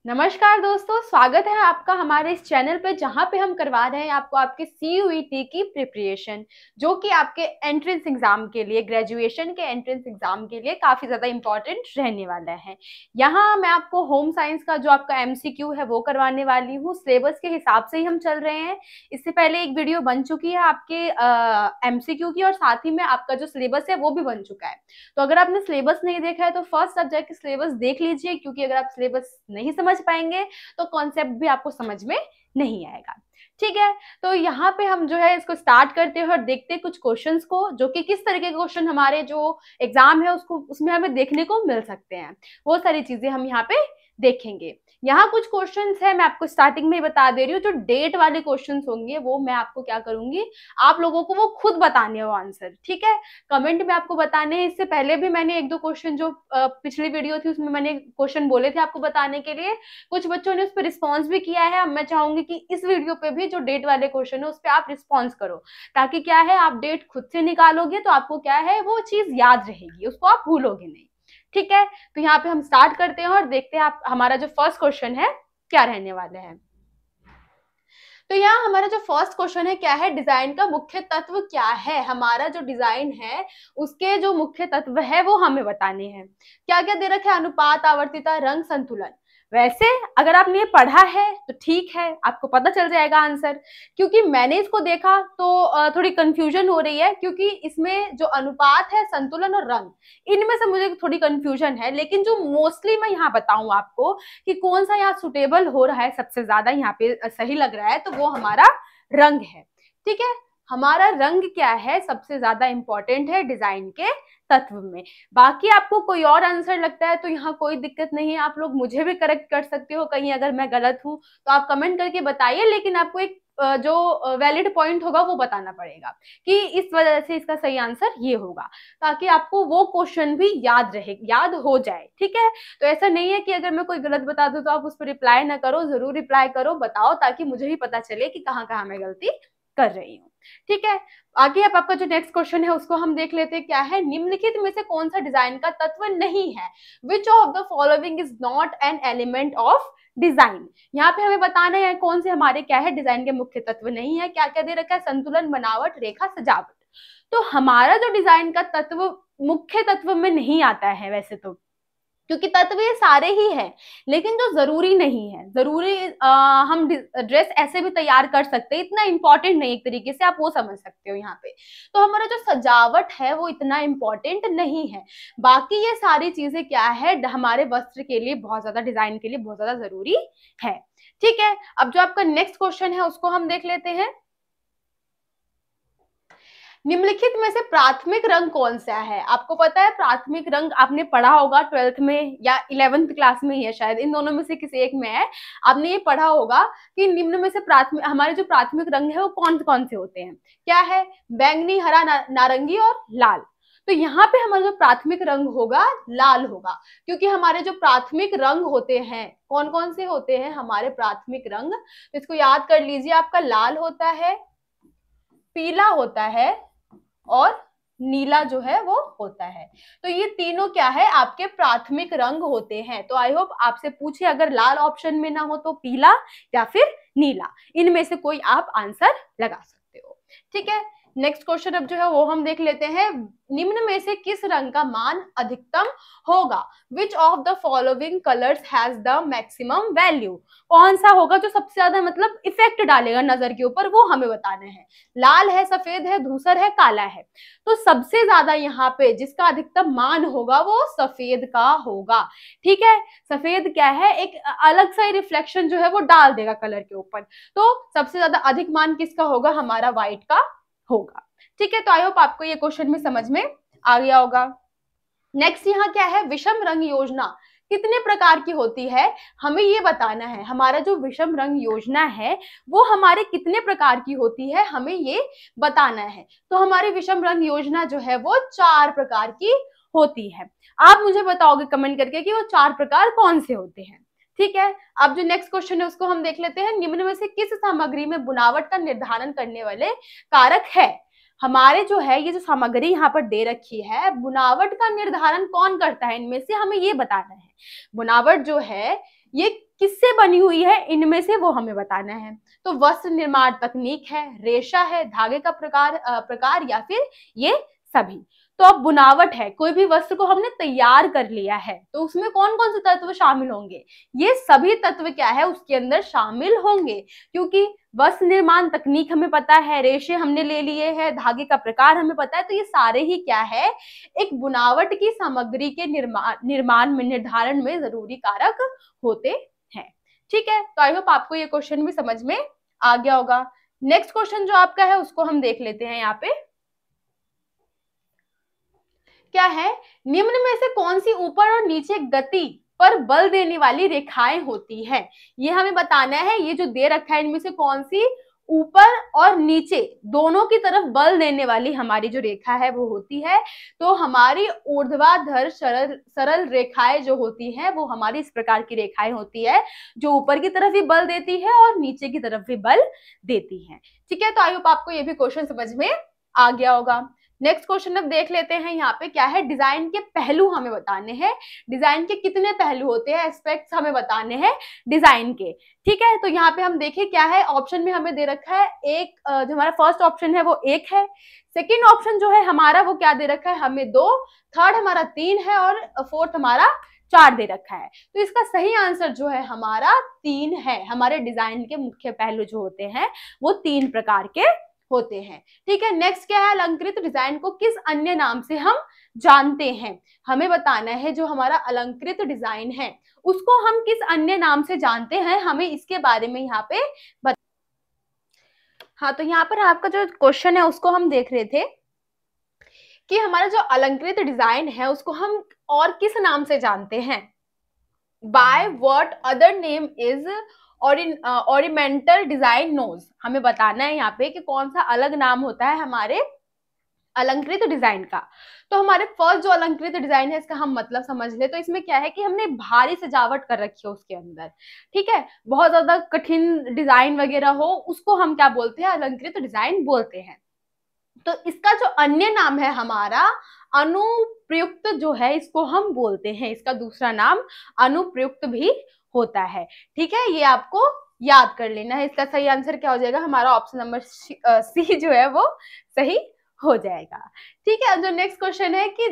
नमस्कार दोस्तों, स्वागत है आपका हमारे इस चैनल पे जहाँ पे हम करवा रहे हैं आपको आपके सीयूईटी की प्रिपरेशन, जो कि आपके एंट्रेंस एग्जाम के लिए, ग्रेजुएशन के एंट्रेंस एग्जाम के लिए काफी ज्यादा इंपॉर्टेंट रहने वाला है। यहाँ मैं आपको होम साइंस का जो आपका एमसीक्यू है वो करवाने वाली हूँ। सिलेबस के हिसाब से ही हम चल रहे हैं। इससे पहले एक वीडियो बन चुकी है आपके एमसीक्यू की, और साथ ही में आपका जो सिलेबस है वो भी बन चुका है। तो अगर आपने सिलेबस नहीं देखा है तो फर्स्ट सब्जेक्ट सिलेबस देख लीजिए, क्योंकि अगर आप सिलेबस नहीं समझ पाएंगे तो कॉन्सेप्ट भी आपको समझ में नहीं आएगा। ठीक है, तो यहाँ पे हम जो है इसको स्टार्ट करते हैं और देखते हैं कुछ क्वेश्चंस को, जो कि किस तरह के क्वेश्चन हमारे जो एग्जाम है उसको उसमें हमें देखने को मिल सकते हैं। वो सारी चीजें हम यहाँ पे देखेंगे। यहाँ कुछ क्वेश्चंस है, मैं आपको स्टार्टिंग में ही बता दे रही हूँ। जो डेट वाले क्वेश्चंस होंगे वो मैं आपको क्या करूंगी, आप लोगों को वो खुद बताने हो आंसर। ठीक है, कमेंट में आपको बताने हैं। इससे पहले भी मैंने एक दो क्वेश्चन जो पिछली वीडियो थी उसमें मैंने क्वेश्चन बोले थे आपको बताने के लिए, कुछ बच्चों ने उस पर रिस्पॉन्स भी किया है। अब मैं चाहूंगी कि इस वीडियो पे भी जो डेट वाले क्वेश्चन है उस पर आप रिस्पॉन्स करो, ताकि क्या है, आप डेट खुद से निकालोगे तो आपको क्या है वो चीज याद रहेगी, उसको आप भूलोगे नहीं। ठीक है, तो यहाँ पे हम स्टार्ट करते हैं और देखते हैं आप हमारा जो फर्स्ट क्वेश्चन है क्या रहने वाले हैं। तो यहाँ हमारा जो फर्स्ट क्वेश्चन है क्या है, डिजाइन का मुख्य तत्व क्या है। हमारा जो डिजाइन है उसके जो मुख्य तत्व है वो हमें बताने हैं। क्या क्या दे रखा है, अनुपात, आवर्तिता, रंग, संतुलन। वैसे अगर आपने ये पढ़ा है तो ठीक है, आपको पता चल जाएगा आंसर। क्योंकि मैंने इसको देखा तो थोड़ी कंफ्यूजन हो रही है, क्योंकि इसमें जो अनुपात है, संतुलन और रंग, इनमें से मुझे थोड़ी कंफ्यूजन है। लेकिन जो मोस्टली मैं यहाँ बताऊं आपको कि कौन सा यहाँ सुटेबल हो रहा है, सबसे ज्यादा यहाँ पे सही लग रहा है, तो वो हमारा रंग है। ठीक है, हमारा रंग क्या है, सबसे ज्यादा इंपॉर्टेंट है डिजाइन के तत्व में। बाकी आपको कोई और आंसर लगता है तो यहाँ कोई दिक्कत नहीं है, आप लोग मुझे भी करेक्ट कर सकते हो। कहीं अगर मैं गलत हूं तो आप कमेंट करके बताइए, लेकिन आपको एक जो वैलिड पॉइंट होगा वो बताना पड़ेगा कि इस वजह से इसका सही आंसर ये होगा, ताकि आपको वो क्वेश्चन भी याद रहे, याद हो जाए। ठीक है, तो ऐसा नहीं है कि अगर मैं कोई गलत बता दूं तो आप उस पर रिप्लाई ना करो, जरूर रिप्लाई करो, बताओ, ताकि मुझे भी पता चले कि कहाँ कहाँ मैं गलती कर रही हूँ। ठीक है, आगे अब आपका जो नेक्स्ट क्वेश्चन है उसको हम देख लेते हैं। क्या है, निम्नलिखित में से कौन सा डिजाइन का तत्व नहीं है। Which of the following is not an element of design. यहाँ पे हमें बताना है कौन से हमारे क्या है डिजाइन के मुख्य तत्व नहीं है। क्या क्या दे रखा है, संतुलन, बनावट, रेखा, सजावट। तो हमारा जो डिजाइन का तत्व मुख्य तत्व में नहीं आता है वैसे तो, क्योंकि तत्व ये सारे ही हैं, लेकिन जो जरूरी नहीं है। जरूरी हम ड्रेस ऐसे भी तैयार कर सकते हैं, इतना इंपॉर्टेंट नहीं, एक तरीके से आप वो समझ सकते हो यहाँ पे। तो हमारा जो सजावट है वो इतना इंपॉर्टेंट नहीं है। बाकी ये सारी चीजें क्या है, हमारे वस्त्र के लिए बहुत ज्यादा, डिजाइन के लिए बहुत ज्यादा जरूरी है। ठीक है, अब जो आपका नेक्स्ट क्वेश्चन है उसको हम देख लेते हैं। निम्नलिखित में से प्राथमिक रंग कौन सा है। आपको पता है प्राथमिक रंग, आपने पढ़ा होगा 12th में या 11th क्लास में ही है शायद, इन दोनों में से किसी एक में है। आपने ये पढ़ा होगा कि निम्न में से प्राथमिक, हमारे जो प्राथमिक रंग है वो कौन कौन से होते हैं। क्या है, बैंगनी, हरा, नारंगी और लाल। तो यहाँ पे हमारा जो प्राथमिक रंग होगा लाल होगा, क्योंकि हमारे जो प्राथमिक रंग होते हैं कौन कौन से होते हैं हमारे प्राथमिक रंग, तो इसको याद कर लीजिए। आपका लाल होता है, पीला होता है और नीला जो है वो होता है। तो ये तीनों क्या है, आपके प्राथमिक रंग होते हैं। तो आई होप आपसे पूछे अगर लाल ऑप्शन में ना हो तो पीला या फिर नीला, इनमें से कोई आप आंसर लगा सकते हो। ठीक है, नेक्स्ट क्वेश्चन अब जो है वो हम देख लेते हैं। निम्न में से किस रंग का मान अधिकतम होगा। Which of the following colours has the maximum value. कौन सा होगा जो सबसे ज्यादा मतलब इफेक्ट डालेगा नजर के ऊपर, वो हमें बताना है। लाल है, सफेद है, धूसर है, काला है। तो सबसे ज्यादा यहाँ पे जिसका अधिकतम मान होगा वो सफेद का होगा। ठीक है, सफेद क्या है, एक अलग सा रिफ्लेक्शन जो है वो डाल देगा कलर के ऊपर। तो सबसे ज्यादा अधिक मान किसका होगा, हमारा व्हाइट का होगा। ठीक है, तो आई होप आपको ये क्वेश्चन में समझ में आ गया होगा। नेक्स्ट यहाँ क्या है, विषम रंग योजना कितने प्रकार की होती है, हमें ये बताना है। हमारा जो विषम रंग योजना है वो हमारे कितने प्रकार की होती है, हमें ये बताना है। तो हमारी विषम रंग योजना जो है वो 4 प्रकार की होती है। आप मुझे बताओगे कमेंट करके कि वो 4 प्रकार कौन से होते हैं। ठीक है, अब जो नेक्स्ट क्वेश्चन है उसको हम देख लेते हैं। निम्न में से किस सामग्री में बुनावट का निर्धारण करने वाले कारक है। हमारे जो है ये जो सामग्री यहाँ पर दे रखी है, बुनावट का निर्धारण कौन करता है, इनमें से हमें ये बताना है। बुनावट जो है ये किससे बनी हुई है, इनमें से वो हमें बताना है। तो वस्त्र निर्माण तकनीक है, रेशा है, धागे का प्रकार या फिर ये सभी। तो अब बुनावट है, कोई भी वस्त्र को हमने तैयार कर लिया है तो उसमें कौन कौन से तत्व शामिल होंगे, ये सभी तत्व क्या है उसके अंदर शामिल होंगे, क्योंकि वस्त्र निर्माण तकनीक हमें पता है, रेशे हमने ले लिए हैं, धागे का प्रकार हमें पता है, तो ये सारे ही क्या है, एक बुनावट की सामग्री के निर्माण में, निर्धारण में जरूरी कारक होते हैं। ठीक है, तो आई होप आपको ये क्वेश्चन भी समझ में आ गया होगा। नेक्स्ट क्वेश्चन जो आपका है उसको हम देख लेते हैं। यहाँ पे क्या है, निम्न में से कौन सी ऊपर और नीचे गति पर बल देने वाली रेखाएं होती है, ये हमें बताना है। ये जो दे रखा है इनमें से कौन सी ऊपर और नीचे दोनों की तरफ बल देने वाली हमारी जो रेखा है वो होती है। तो हमारी ऊर्ध्वाधर सरल रेखाएं जो होती हैं वो हमारी इस प्रकार की रेखाएं होती है, जो ऊपर की तरफ भी बल देती है और नीचे की तरफ भी बल देती है। ठीक है, तो आई होप आपको ये भी क्वेश्चन समझ में आ गया होगा। नेक्स्ट क्वेश्चन अब देख लेते हैं। यहाँ पे क्या है, डिजाइन के पहलू हमें बताने हैं। डिजाइन के कितने पहलू होते हैं, एस्पेक्ट्स हमें बताने हैं डिजाइन के। ठीक है, तो यहाँ पे हम देखें क्या है, ऑप्शन में हमें दे रखा है एक, जो हमारा फर्स्ट ऑप्शन है वो एक है, सेकेंड ऑप्शन जो है हमारा वो क्या दे रखा है हमें 2, थर्ड हमारा 3 है और फोर्थ हमारा 4 दे रखा है। तो इसका सही आंसर जो है हमारा 3 है। हमारे डिजाइन के मुख्य पहलू जो होते हैं वो 3 प्रकार के होते हैं। ठीक है, नेक्स्ट क्या है, अलंकृत डिजाइन को किस अन्य नाम से हम जानते हैं, हमें बताना है। जो हमारा अलंकृत डिजाइन है उसको हम किस अन्य नाम से जानते हैं, हमें इसके बारे में यहाँ पे हाँ, तो यहाँ पर आपका जो क्वेश्चन है उसको हम देख रहे थे कि हमारा जो अलंकृत डिजाइन है उसको हम और किस नाम से जानते हैं। By what other name is ornamental design knows, हमें बताना है यहाँ पे कि कौन सा अलग नाम होता है हमारे अलंकृत डिजाइन का। तो हमारे फर्स्ट जो अलंकृत डिजाइन है इसका हम मतलब समझ ले, तो इसमें क्या है कि हमने भारी सजावट कर रखी है उसके अंदर। ठीक है, बहुत ज्यादा कठिन डिजाइन वगैरह हो उसको हम क्या बोलते हैं, अलंकृत डिजाइन बोलते हैं। तो इसका जो अन्य नाम है हमारा अनुप्रयुक्त जो है इसको हम बोलते हैं, इसका दूसरा नाम अनुप्रयुक्त भी होता है। ठीक है, ये आपको याद कर लेना है। इसका सही आंसर क्या हो जाएगा, हमारा ऑप्शन नंबर सी जो है वो सही हो जाएगा। ठीक है, जो नेक्स्ट क्वेश्चन है कि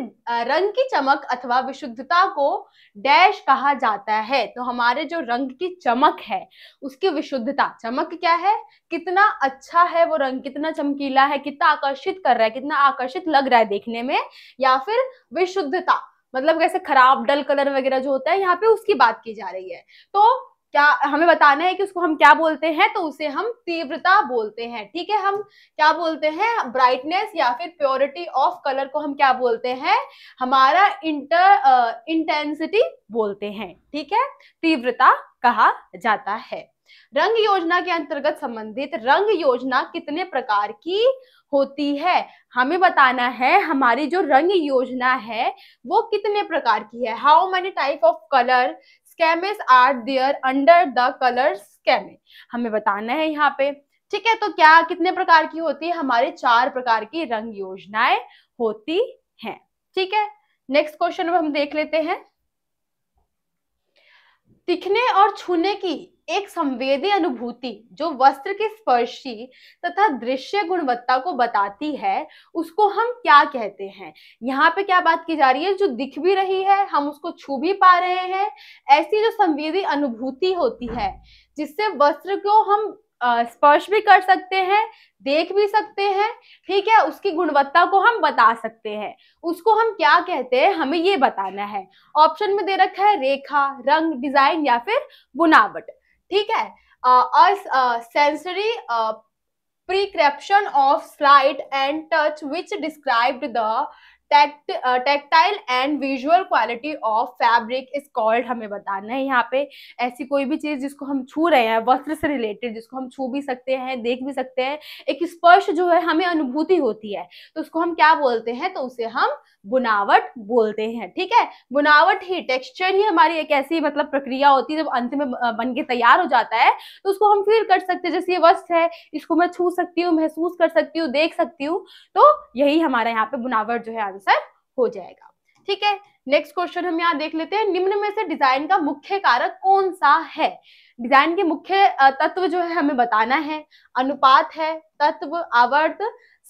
रंग की चमक अथवा विशुद्धता को डैश कहा जाता है। तो हमारे जो रंग की चमक है उसकी विशुद्धता, चमक क्या है, कितना अच्छा है वो रंग, कितना चमकीला है, कितना आकर्षित कर रहा है, कितना आकर्षित लग रहा है देखने में, या फिर विशुद्धता मतलब कैसे खराब डल कलर वगैरह जो होता है यहाँ पे उसकी बात की जा रही है। तो क्या हमें बताना है कि उसको हम क्या बोलते हैं, तो उसे हम तीव्रता बोलते हैं। ठीक है, हम क्या बोलते हैं, ब्राइटनेस या फिर प्योरिटी ऑफ कलर को हम क्या बोलते हैं, हमारा इंटेंसिटी बोलते हैं। ठीक है, तीव्रता कहा जाता है। रंग योजना के अंतर्गत संबंधित रंग योजना कितने प्रकार की होती है, हमें बताना है हमारी जो रंग योजना है वो कितने प्रकार की है। How many type of colour schemes are there under the colour scheme, हमें बताना है यहाँ पे। ठीक है, तो क्या कितने प्रकार की होती है, हमारे 4 प्रकार की रंग योजनाएं होती हैं। ठीक है, नेक्स्ट क्वेश्चन हम देख लेते हैं। दिखने और छूने की एक संवेदी अनुभूति जो वस्त्र की स्पर्शी तथा दृश्य गुणवत्ता को बताती है उसको हम क्या कहते हैं। यहाँ पे क्या बात की जा रही है, जो दिख भी रही है हम उसको छू भी पा रहे हैं, ऐसी जो संवेदी अनुभूति होती है जिससे वस्त्र को हम स्पर्श भी कर सकते हैं, देख भी सकते हैं। ठीक है, उसकी गुणवत्ता को हम बता सकते हैं, उसको हम क्या कहते हैं हमें ये बताना है। ऑप्शन में दे रखा है रेखा, रंग, डिजाइन या फिर बुनावट। ठीक है, sensory perception of sight and touch which described the tactile and visual quality of fabric is called, हमें बताना है यहाँ पे ऐसी कोई भी चीज जिसको हम छू रहे हैं, वस्त्र से रिलेटेड जिसको हम छू भी सकते हैं, देख भी सकते हैं, एक स्पर्श जो है हमें अनुभूति होती है, तो उसको हम क्या बोलते हैं, तो उसे हम बुनावट बोलते हैं। ठीक है, बुनावट ही, टेक्सचर ही हमारी एक ऐसी मतलब प्रक्रिया होती है जब अंत में बन के तैयार हो जाता है तो उसको हम फील कर सकते हैं। जैसे ये वस्त्र है, इसको मैं छू सकती हूँ, महसूस कर सकती हूँ, देख सकती हूँ, तो यही हमारा यहाँ पे बुनावट जो है आंसर हो जाएगा। ठीक है, नेक्स्ट क्वेश्चन हम यहाँ देख लेते हैं, निम्न में से डिजाइन का मुख्य कारक कौन सा है। डिजाइन के मुख्य तत्व जो है हमें बताना है, अनुपात है, तत्व, आवर्त,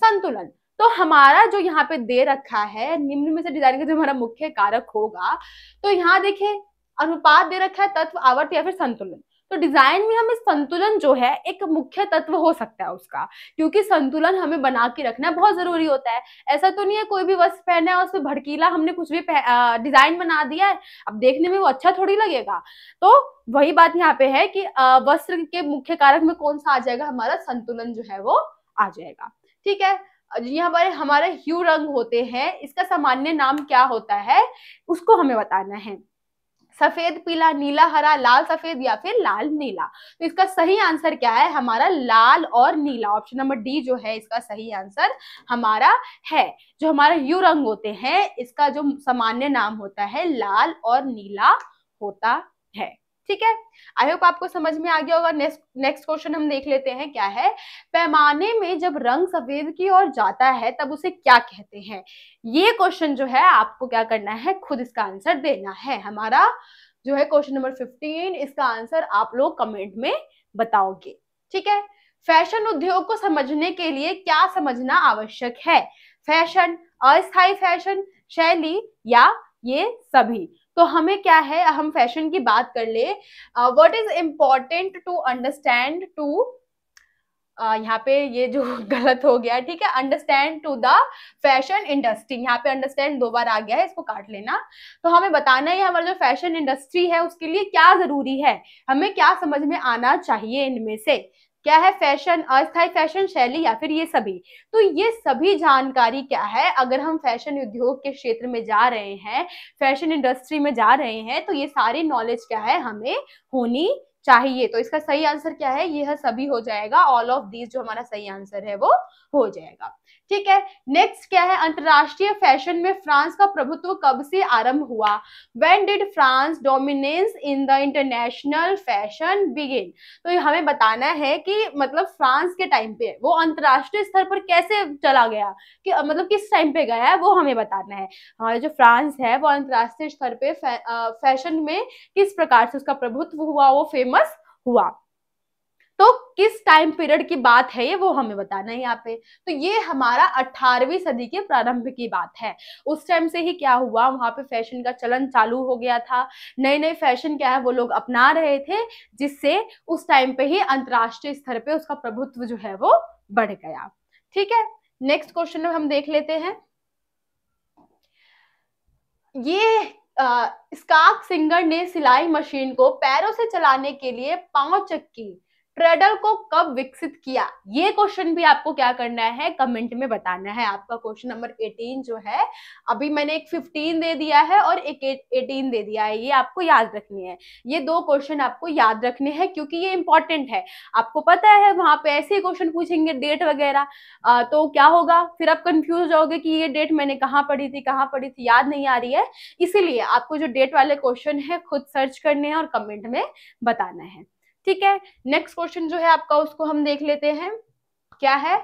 संतुलन। तो हमारा जो यहाँ पे दे रखा है निम्न में से डिजाइन का जो हमारा मुख्य कारक होगा, तो यहाँ देखिए अनुपात दे रखा है, तत्व, आवर्त या फिर संतुलन। तो डिजाइन में हमें संतुलन जो है एक मुख्य तत्व हो सकता है उसका, क्योंकि संतुलन हमें बना के रखना बहुत जरूरी होता है। ऐसा तो नहीं है कोई भी वस्त्र पहना है उसमें भड़कीला हमने कुछ भी डिजाइन बना दिया है, अब देखने में वो अच्छा थोड़ी लगेगा। तो वही बात यहाँ पे है कि वस्त्र के मुख्य कारक में कौन सा आ जाएगा, हमारा संतुलन जो है वो आ जाएगा। ठीक है, यहाँ पर हमारे ह्यू रंग होते हैं, इसका सामान्य नाम क्या होता है उसको हमें बताना है। सफेद, पीला, नीला, हरा, लाल सफेद या फिर लाल नीला। तो इसका सही आंसर क्या है, हमारा लाल और नीला। ऑप्शन नंबर डी जो है इसका सही आंसर हमारा है। जो हमारा ह्यू रंग होते हैं इसका जो सामान्य नाम होता है लाल और नीला होता है। ठीक है, आई होप आपको समझ में आ गया होगा। नेक्स्ट क्वेश्चन हम देख लेते हैं, क्या है, पैमाने में जब रंग सफेद की ओर जाता है तब उसे क्या कहते हैं। ये क्वेश्चन जो है आपको क्या करना है, खुद इसका आंसर देना है। हमारा जो है क्वेश्चन नंबर 15, इसका आंसर आप लोग कमेंट में बताओगे। ठीक है, फैशन उद्योग को समझने के लिए क्या समझना आवश्यक है। फैशन, अस्थायी फैशन, शैली या ये सभी। तो हमें क्या है, हम फैशन की बात कर ले। What is important to understand to, यहाँ पे ये जो गलत हो गया, ठीक है, understand to the fashion industry. यहाँ पे अंडरस्टैंड 2 बार आ गया है, इसको काट लेना। तो हमें बताना है हमारा जो फैशन इंडस्ट्री है उसके लिए क्या जरूरी है, हमें क्या समझ में आना चाहिए। इनमें से क्या है, फैशन, अस्थायी फैशन, शैली या फिर ये सभी। तो ये सभी जानकारी क्या है, अगर हम फैशन उद्योग के क्षेत्र में जा रहे हैं, फैशन इंडस्ट्री में जा रहे हैं, तो ये सारी नॉलेज क्या है हमें होनी चाहिए। तो इसका सही आंसर क्या है, यह सभी हो जाएगा, ऑल ऑफ दीज जो हमारा सही आंसर है वो हो जाएगा। ठीक है, नेक्स्ट क्या है, अंतरराष्ट्रीय फैशन में फ्रांस का प्रभुत्व कब से आरंभ हुआ। When did France dominance in the international fashion begin. तो हमें बताना है कि मतलब फ्रांस के टाइम पे वो अंतरराष्ट्रीय स्तर पर कैसे चला गया, कि मतलब किस टाइम पे गया है वो हमें बताना है। हमारा जो फ्रांस है वो अंतरराष्ट्रीय स्तर पे फैशन में किस प्रकार से उसका प्रभुत्व हुआ, वो फेमस हुआ, तो किस टाइम पीरियड की बात है ये वो हमें बताना है यहाँ पे। तो ये हमारा 18वीं सदी के प्रारंभ की बात है। उस टाइम से ही क्या हुआ, वहां पे फैशन का चलन चालू हो गया था, नए नए फैशन क्या है वो लोग अपना रहे थे, जिससे उस टाइम पे ही अंतरराष्ट्रीय स्तर पे उसका प्रभुत्व जो है वो बढ़ गया। ठीक है, नेक्स्ट क्वेश्चन हम देख लेते हैं। ये स्कार्क सिंगर ने सिलाई मशीन को पैरों से चलाने के लिए 5 चक्की ट्रेडल को कब विकसित किया। ये क्वेश्चन भी आपको क्या करना है, कमेंट में बताना है। आपका क्वेश्चन नंबर 18 जो है, अभी मैंने एक 15 दे दिया है और एक 18 दे दिया है, ये आपको याद रखनी है। ये 2 क्वेश्चन आपको याद रखने हैं क्योंकि ये इंपॉर्टेंट है। आपको पता है वहां पे ऐसे क्वेश्चन पूछेंगे डेट वगैरह, तो क्या होगा, फिर आप कंफ्यूज हो जाओगे कि ये डेट मैंने कहाँ पढ़ी थी, याद नहीं आ रही है। इसीलिए आपको जो डेट वाले क्वेश्चन है खुद सर्च करने हैं और कमेंट में बताना है। ठीक है, नेक्स्ट क्वेश्चन जो है आपका उसको हम देख लेते हैं, क्या है,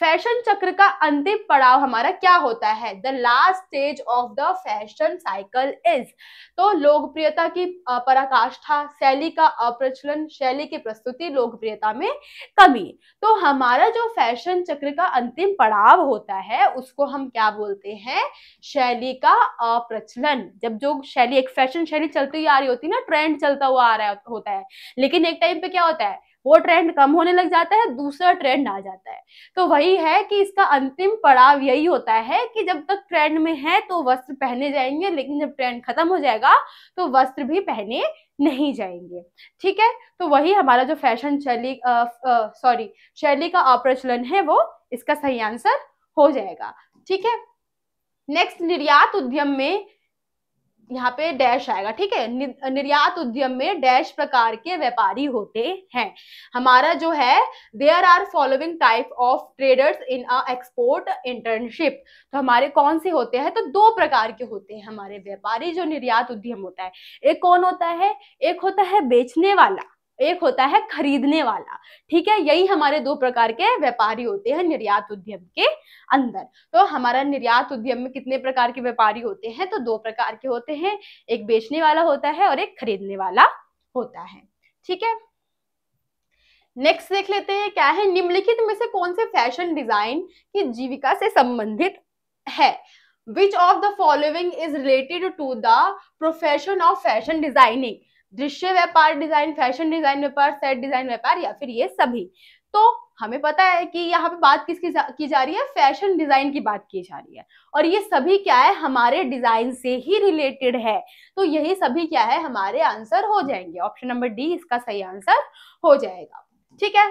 फैशन चक्र का अंतिम पड़ाव हमारा क्या होता है। The last stage of the fashion cycle is. तो लोकप्रियता की पराकाष्ठा, शैली का अप्रचलन, शैली की प्रस्तुति, लोकप्रियता में कमी। तो हमारा जो फैशन चक्र का अंतिम पड़ाव होता है उसको हम क्या बोलते हैं, शैली का अप्रचलन। जब जो शैली, एक फैशन शैली चलती आ रही होती है ना, ट्रेंड चलता हुआ आ रहा होता है, लेकिन एक टाइम पे क्या होता है, वो ट्रेंड कम होने लग जाता है, दूसरा ट्रेंड आ जाता है। तो वही है कि इसका अंतिम पड़ाव यही होता है कि जब तक ट्रेंड में है तो वस्त्र पहने जाएंगे, लेकिन जब ट्रेंड खत्म हो जाएगा तो वस्त्र भी पहने नहीं जाएंगे। ठीक है, तो वही हमारा जो फैशन शैली का अप्रचलन है वो इसका सही आंसर हो जाएगा। ठीक है, नेक्स्ट, निर्यात उद्यम में यहाँ पे डैश आएगा। ठीक है, निर्यात उद्यम में डैश प्रकार के व्यापारी होते हैं। हमारा जो है, there are following type of traders in a export internship. तो हमारे कौन से होते हैं, तो 2 प्रकार के होते हैं हमारे व्यापारी जो निर्यात उद्यम होता है। एक कौन होता है, एक होता है बेचने वाला, एक होता है खरीदने वाला। ठीक है, यही हमारे दो प्रकार के व्यापारी होते हैं निर्यात उद्यम के अंदर। तो हमारा निर्यात उद्यम में कितने प्रकार के व्यापारी होते हैं? तो दो प्रकार के होते हैं, एक बेचने वाला होता है और एक खरीदने वाला होता है। ठीक है, नेक्स्ट देख लेते हैं क्या है, निम्नलिखित में से कौन से फैशन डिजाइन की जीविका से संबंधित है? Which of the following is related to the profession of fashion designing? दृश्य व्यापार डिजाइन, फैशन डिजाइन व्यापार, सेट डिजाइन व्यापार, या फिर ये सभी? तो हमें पता है कि यहाँ पे बात किसकी की जा रही है? फैशन डिजाइन की बात की जा रही है, और ये सभी क्या है? हमारे डिजाइन से ही रिलेटेड है। तो यही सभी क्या है? हमारे आंसर हो जाएंगे। ऑप्शन नंबर डी इसका सही आंसर हो जाएगा। ठीक है,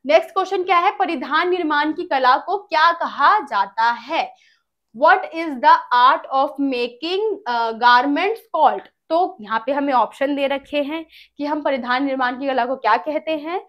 नेक्स्ट क्वेश्चन क्या है? परिधान निर्माण की कला को क्या कहा जाता है? What is the art of making garments called? तो यहाँ पे हमें ऑप्शन दे रखे हैं कि हम परिधान निर्माण की कला को क्या कहते हैं।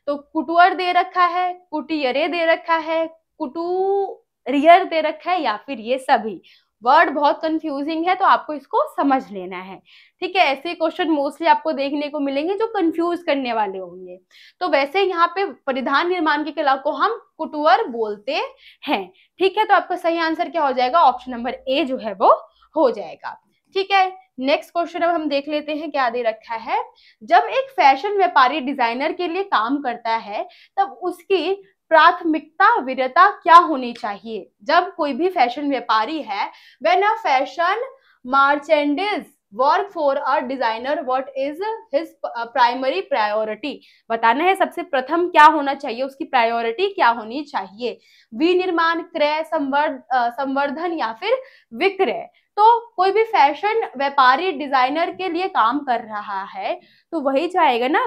तो कुटुअर दे रखा है, कुटियरे दे रखा है, कुटुरियर दे रखा है, या फिर ये सभी। वर्ड बहुत कंफ्यूजिंग है, तो आपको इसको समझ लेना है। ठीक है, ऐसे क्वेश्चन मोस्टली आपको देखने को मिलेंगे जो कंफ्यूज करने वाले होंगे। तो वैसे यहाँ पे परिधान निर्माण की कला को हम कुटुअर बोलते हैं। ठीक है, तो आपका सही आंसर क्या हो जाएगा? ऑप्शन नंबर ए जो है वो हो जाएगा। ठीक है, नेक्स्ट क्वेश्चन अब हम देख लेते हैं क्या दे रखा है। जब एक फैशन व्यापारी डिजाइनर के लिए काम करता है तब उसकी प्राथमिकता वीरता क्या होनी चाहिए? जब कोई भी फैशन व्यापारी है, when a fashion merchandise work for a designer, what is his primary priority? बताना है सबसे प्रथम क्या होना चाहिए, उसकी प्रायोरिटी क्या होनी चाहिए? विनिर्माण, क्रय, संवर्धन, या फिर विक्रय? तो कोई भी फैशन व्यापारी डिजाइनर के लिए काम कर रहा है तो वही चाहेगा ना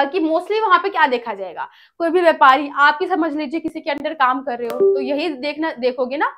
कि मोस्टली वहां पे क्या देखा जाएगा? कोई भी व्यापारी, आप ही समझ लीजिए किसी के अंडर काम कर रहे हो तो यही देखोगे ना।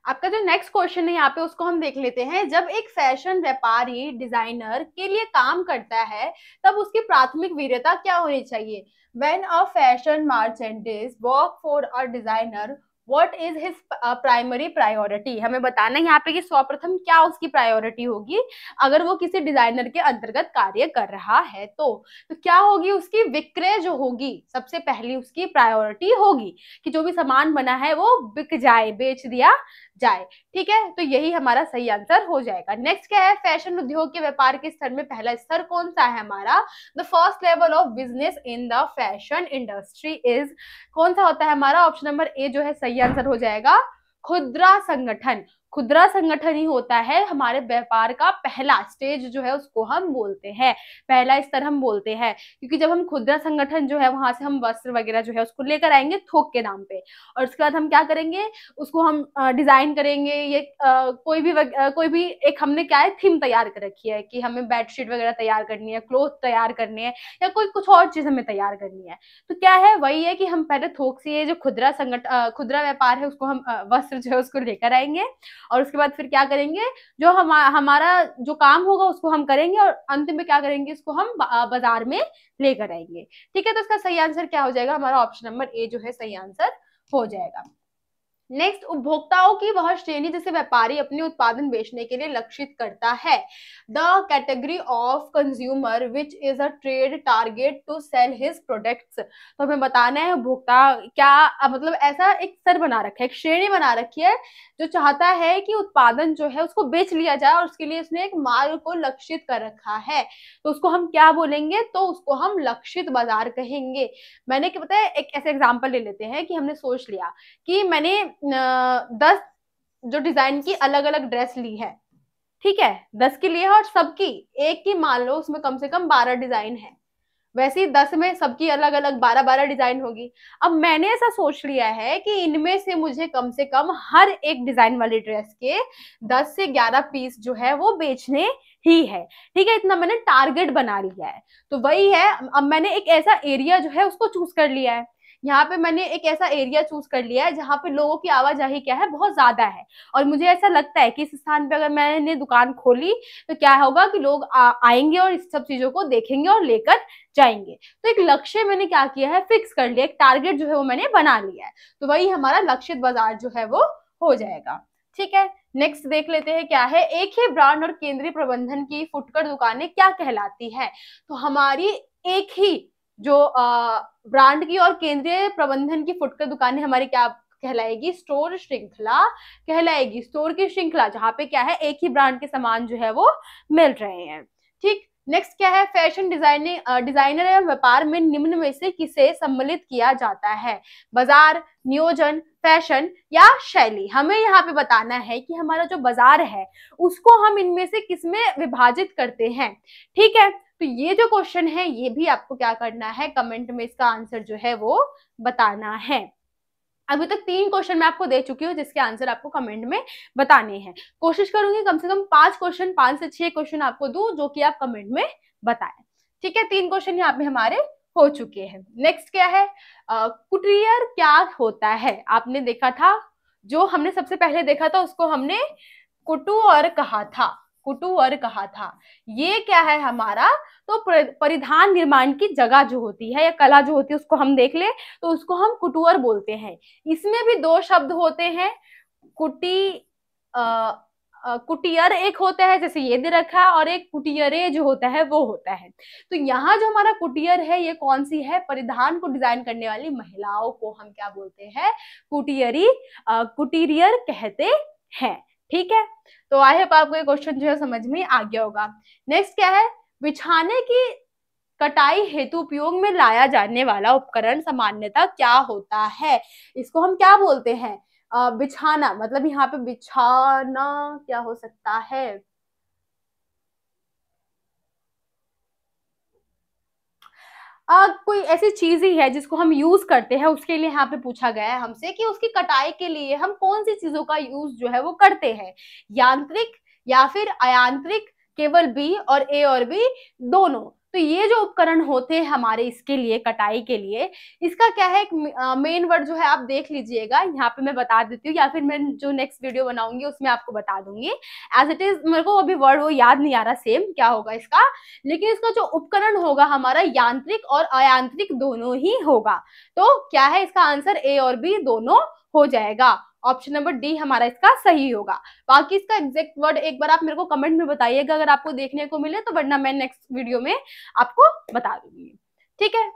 आपका जो नेक्स्ट क्वेश्चन है यहाँ पे उसको हम देख लेते हैं। जब एक फैशन व्यापारी डिजाइनर के लिए काम करता है तब उसकी प्राथमिक वीरता क्या होनी चाहिए? When a fashion merchandise work for a designer, what is his primary priority? हमें बताना है यहाँ पे कि सर्वप्रथम क्या उसकी प्रायोरिटी होगी अगर वो किसी डिजाइनर के अंतर्गत कार्य कर रहा है। तो क्या होगी? उसकी विक्रय जो होगी, सबसे पहली उसकी प्रायोरिटी होगी कि जो भी सामान बना है वो बिक जाए, बेच दिया जाए। ठीक है, तो यही हमारा सही आंसर हो जाएगा। नेक्स्ट क्या है? फैशन उद्योग के व्यापार के स्तर में पहला स्तर कौन सा है हमारा? The first level of business in the fashion industry is, कौन सा होता है हमारा? ऑप्शन नंबर ए जो है सही आंसर हो जाएगा, खुदरा संगठन। खुदरा संगठन ही होता है हमारे व्यापार का पहला स्टेज जो है उसको हम बोलते हैं, पहला स्तर हम बोलते हैं। क्योंकि जब हम खुदरा संगठन जो है वहां से हम वस्त्र वगैरह जो है उसको लेकर आएंगे थोक के दाम पे, और उसके बाद हम क्या करेंगे? उसको हम डिजाइन करेंगे। ये कोई भी एक हमने क्या है थीम तैयार कर रखी है कि हमें बेडशीट वगैरह तैयार करनी है, क्लोथ तैयार करने हैं, या कोई कुछ और चीज हमें तैयार करनी है। तो क्या है? वही है कि हम पहले थोक से ये जो खुदरा व्यापार है उसको हम वस्त्र जो है उसको लेकर आएंगे, और उसके बाद फिर क्या करेंगे? जो हमारा जो काम होगा उसको हम करेंगे, और अंत में क्या करेंगे? इसको हम बाजार में लेकर आएंगे। ठीक है, तो इसका सही आंसर क्या हो जाएगा? हमारा ऑप्शन नंबर ए जो है सही आंसर हो जाएगा। नेक्स्ट, उपभोक्ताओं की वह श्रेणी जिसे व्यापारी अपने उत्पादन बेचने के लिए लक्षित करता है। The category of consumer which is a trade target to sell his products. तो हमें बताना है उपभोक्ता क्या मतलब ऐसा एक स्तर बना रखा है, एक श्रेणी बना रखी है जो चाहता है कि उत्पादन जो है उसको बेच लिया जाए, और उसके लिए उसने एक मार्ग को लक्षित कर रखा है। तो उसको हम क्या बोलेंगे? तो उसको हम लक्षित बाजार कहेंगे। मैंने क्या पता है, एक ऐसे एग्जाम्पल ले लेते हैं कि हमने सोच लिया कि मैंने 10 जो डिजाइन की अलग अलग ड्रेस ली है। ठीक है, 10 की ली है और सबकी एक की मान लो उसमें कम से कम 12 डिजाइन है, वैसे ही 10 में सबकी अलग अलग 12-12 डिजाइन होगी। अब मैंने ऐसा सोच लिया है कि इनमें से मुझे कम से कम हर एक डिजाइन वाली ड्रेस के 10 से 11 पीस जो है वो बेचने ही है। ठीक है, इतना मैंने टारगेट बना लिया है। तो वही है, अब मैंने एक ऐसा एरिया जो है उसको चूज कर लिया है। यहाँ पे मैंने एक ऐसा एरिया चूज कर लिया है जहाँ पे लोगों की आवाजाही क्या है, बहुत ज्यादा है, और मुझे ऐसा लगता है कि इस स्थान पे अगर मैंने दुकान खोली तो क्या होगा कि लोग आएंगे और इस सब चीजों को देखेंगे और लेकर जाएंगे। तो एक लक्ष्य मैंने क्या किया है, फिक्स कर लिया, एक टारगेट जो है वो मैंने बना लिया है। तो वही हमारा लक्षित बाजार जो है वो हो जाएगा। ठीक है, नेक्स्ट देख लेते हैं क्या है, एक ही ब्रांड और केंद्रीय प्रबंधन की फुटकर दुकानें क्या कहलाती है। तो हमारी एक ही जो ब्रांड की और केंद्रीय प्रबंधन की फुटकर दुकानें हमारी क्या कहलाएगी, स्टोर श्रृंखला कहलाएगी। स्टोर की श्रृंखला जहाँ पे क्या है, एक ही ब्रांड के सामान जो है वो मिल रहे हैं। ठीक, नेक्स्ट क्या है, फैशन डिजाइनर एवं व्यापार में निम्न में से किसे सम्मिलित किया जाता है, बाजार, नियोजन, फैशन या शैली। हमें यहाँ पे बताना है कि हमारा जो बाजार है उसको हम इनमें से किसमें विभाजित करते हैं। ठीक है, तो ये जो क्वेश्चन है ये भी आपको क्या करना है, कमेंट में इसका आंसर जो है वो बताना है। अभी तक 3 क्वेश्चन मैं आपको दे चुकी हूँ जिसके आंसर आपको कमेंट में बताने हैं। कोशिश करूंगी कम से कम 5 क्वेश्चन, 5 से 6 क्वेश्चन आपको दूं जो कि आप कमेंट में बताएं। ठीक है, 3 क्वेश्चन यहाँ पे हमारे हो चुके हैं। नेक्स्ट क्या है, कुटियर क्या होता है। आपने देखा था, जो हमने सबसे पहले देखा था उसको हमने कुटुअर कहा था, कुटुअर कहा था। ये क्या है हमारा, तो परिधान निर्माण की जगह जो होती है या कला जो होती है उसको हम देख ले तो उसको हम कुटुअर बोलते हैं। इसमें भी 2 शब्द होते हैं, कुटी कुटियर एक होता है जैसे ये दे रखा है, और एक कुटियरे जो होता है वो होता है। तो यहाँ जो हमारा कुटियर है ये कौन सी है, परिधान को डिजाइन करने वाली महिलाओं को हम क्या बोलते हैं, कुटियरी कुटीरियर कहते हैं। ठीक है, तो आई होप आपको ये क्वेश्चन जो है समझ में आ गया होगा। नेक्स्ट क्या है, बिछाने की कटाई हेतु उपयोग में लाया जाने वाला उपकरण सामान्यतः क्या होता है। इसको हम क्या बोलते हैं, बिछाना, मतलब यहाँ पे बिछाना क्या हो सकता है, कोई ऐसी चीज ही है जिसको हम यूज करते हैं, उसके लिए यहाँ पे पूछा गया है हमसे कि उसकी कटाई के लिए हम कौन सी चीजों का यूज जो है वो करते हैं, यांत्रिक या फिर अयांत्रिक, केवल बी, और ए और बी दोनों। तो ये जो उपकरण होते हैं हमारे इसके लिए, कटाई के लिए, इसका क्या है, एक मेन वर्ड जो है आप देख लीजिएगा, यहाँ पे मैं बता देती हूँ या फिर मैं जो नेक्स्ट वीडियो बनाऊंगी उसमें आपको बता दूंगी। एज इट इज मेरे को अभी वर्ड वो याद नहीं आ रहा सेम क्या होगा इसका, लेकिन इसका जो उपकरण होगा हमारा यांत्रिक और अयांत्रिक दोनों ही होगा। तो क्या है इसका आंसर, ए और बी दोनों हो जाएगा। ऑप्शन नंबर डी हमारा इसका सही होगा। बाकी इसका एग्जैक्ट वर्ड एक बार आप मेरे को कमेंट में बताइएगा अगर आपको देखने को मिले तो, वरना मैं नेक्स्ट वीडियो में आपको बता दूंगी। ठीक है,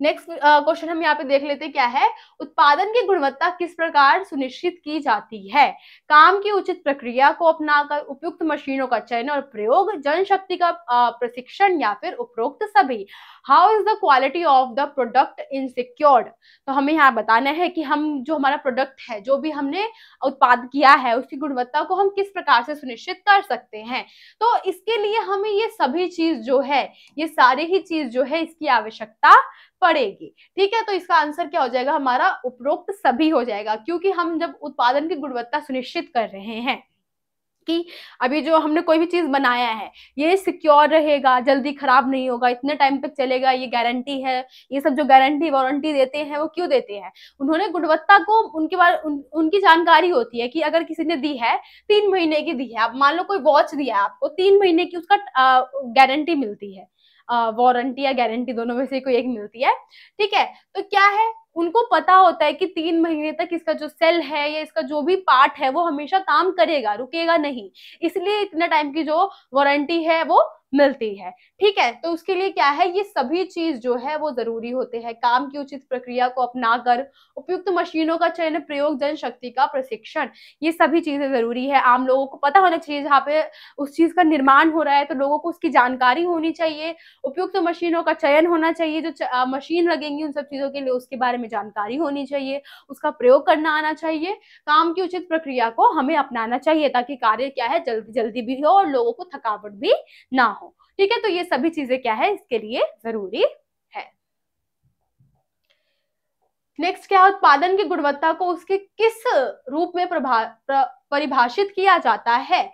नेक्स्ट क्वेश्चन हम यहाँ पे देख लेते हैं क्या है, उत्पादन की गुणवत्ता किस प्रकार सुनिश्चित की जाती है, काम की उचित प्रक्रिया को अपनाकर, उपयुक्त मशीनों का चयन और प्रयोग, जनशक्ति का प्रशिक्षण, या फिर उपरोक्त सभी। How is the quality of the product insecured. तो हमें यहाँ बताना है कि हम जो हमारा प्रोडक्ट है, जो भी हमने उत्पाद किया है, उसकी गुणवत्ता को हम किस प्रकार से सुनिश्चित कर सकते हैं। तो इसके लिए हमें ये सभी चीज जो है, ये सारी ही चीज जो है इसकी आवश्यकता पड़ेगी। ठीक है, तो इसका आंसर क्या हो जाएगा हमारा, उपरोक्त सभी हो जाएगा, क्योंकि हम जब उत्पादन की गुणवत्ता सुनिश्चित कर रहे हैं कि अभी जो हमने कोई भी चीज बनाया है ये सिक्योर रहेगा, जल्दी खराब नहीं होगा, इतने टाइम तक चलेगा, ये गारंटी है। ये सब जो गारंटी वारंटी देते हैं वो क्यों देते हैं, उन्होंने गुणवत्ता को उनके बारे उनकी जानकारी होती है कि अगर किसी ने दी है 3 महीने की दी है, आप मान लो कोई वॉच दिया है आपको, 3 महीने की उसका गारंटी मिलती है, वारंटी या गारंटी दोनों में से कोई एक मिलती है। ठीक है, तो क्या है, उनको पता होता है कि 3 महीने तक इसका जो सेल है या इसका जो भी पार्ट है वो हमेशा काम करेगा, रुकेगा नहीं, इसलिए इतने टाइम की जो वारंटी है वो मिलती है। ठीक है, तो उसके लिए क्या है, ये सभी चीज जो है वो जरूरी होते हैं, काम की उचित प्रक्रिया को अपनाकर, उपयुक्त मशीनों का चयन प्रयोग, जनशक्ति का प्रशिक्षण, ये सभी चीजें जरूरी है। आम लोगों को पता होना चाहिए, जहाँ पे उस चीज का निर्माण हो रहा है तो लोगों को उसकी जानकारी होनी चाहिए, उपयुक्त मशीनों का चयन होना चाहिए, जो मशीन लगेंगी उन सब चीजों के लिए उसके बारे में जानकारी होनी चाहिए, उसका प्रयोग करना आना चाहिए, काम की उचित प्रक्रिया को हमें अपनाना चाहिए ताकि कार्य क्या है जल्दी जल्दी भी हो और लोगों को थकावट भी ना हो। ठीक है, तो ये सभी चीजें क्या है इसके लिए जरूरी है। नेक्स्ट क्या, उत्पादन की गुणवत्ता को उसके किस रूप में परिभाषित किया जाता है।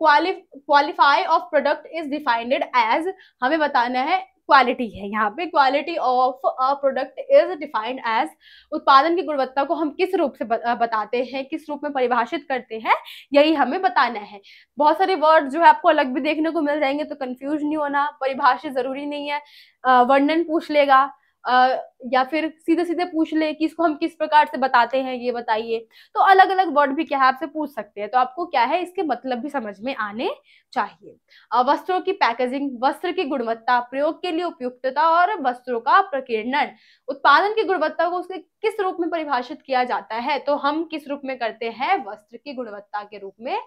Qualify of product is defined as, हमें बताना है क्वालिटी है यहाँ पे, quality of a product is defined as, उत्पादन की गुणवत्ता को हम किस रूप से बताते हैं, किस रूप में परिभाषित करते हैं, यही हमें बताना है। बहुत सारे वर्ड जो है आपको अलग भी देखने को मिल जाएंगे, तो कंफ्यूज नहीं होना, परिभाषित जरूरी नहीं है, वर्णन पूछ लेगा, या फिर सीधे सीधे पूछ ले कि इसको हम किस प्रकार से बताते हैं, ये बताइए। तो अलग अलग वर्ड भी क्या है आपसे पूछ सकते हैं, तो आपको क्या है इसके मतलब भी समझ में आने चाहिए। वस्त्रों की पैकेजिंग, वस्त्र की गुणवत्ता, प्रयोग के लिए उपयुक्तता और वस्त्रों का प्रकीर्णन। उत्पादन की गुणवत्ता को उसके किस रूप में परिभाषित किया जाता है, तो हम किस रूप में करते हैं, वस्त्र की गुणवत्ता के रूप में